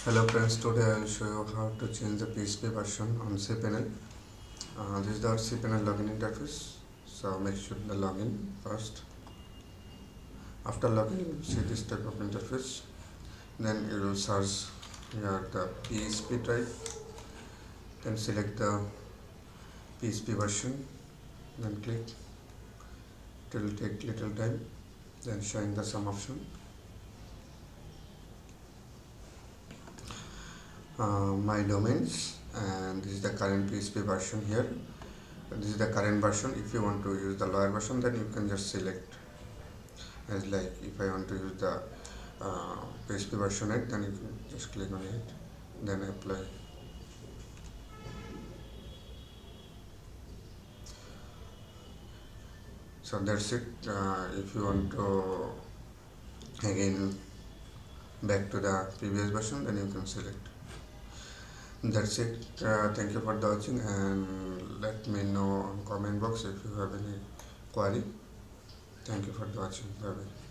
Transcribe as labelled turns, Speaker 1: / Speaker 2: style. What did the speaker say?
Speaker 1: Hello friends, today I will show you how to change the PHP version on cPanel. This is the cPanel login interface. So make sure the login first. After login, you will see this type of interface. Then you will search here the PHP type. Then select the PHP version. Then click. It will take little time. Then showing the some option. My domains, and this is the current PHP version here. This is the current version. If you want to use the lower version, then you can just select as like if I want to use the PHP version 8, then you can just click on it, then apply. So that's it. If you want to again back to the previous version, then you can select. That's it. Thank you for the watching, and let me know on comment box if you have any query. Thank you for the watching. Bye bye.